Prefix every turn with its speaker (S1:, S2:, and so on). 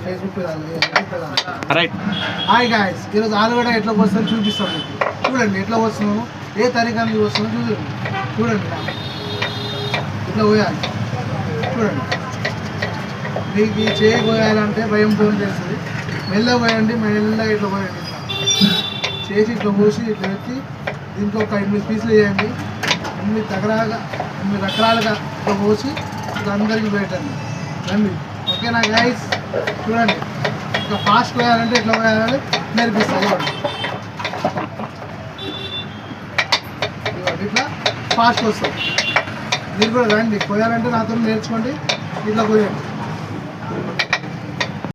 S1: Facebook right. Hi guys, ఈరోజు ఆలుగడ్డ ఎట్లా వస్తుందో చూపిస్తాం మీకు. చూడండి ఎట్లా వస్తున్నాము, ఏ తరీకానికి వస్తుందో చూడండి. ఇట్లా పోయాలి చూడండి. మీకు చేయి పోయాలంటే భయం చేస్తుంది. మెల్లగా పోయండి, మెల్లగా ఇట్లా పోయండి. ఇట్లా చేసి ఇట్లా పోసి ఇట్లా పెట్టి దీంట్లో ఒక 8 పీసులు వేయండి. 8 రకాలుగా ఇట్లా పోసి ఇట్లా అందరికీ పెట్టండి. రండి, ఓకేనా గైస్? చూడండి, ఇట్లా ఫాస్ట్ పోయాలంటే ఇట్లా పోయాలని నేర్పిస్తాను. ఇట్లా ఫాస్ట్ వస్తాం. మీరు కూడా రండి, పోయాలంటే నాతో నేర్చుకోండి. ఇట్లా పోయండి.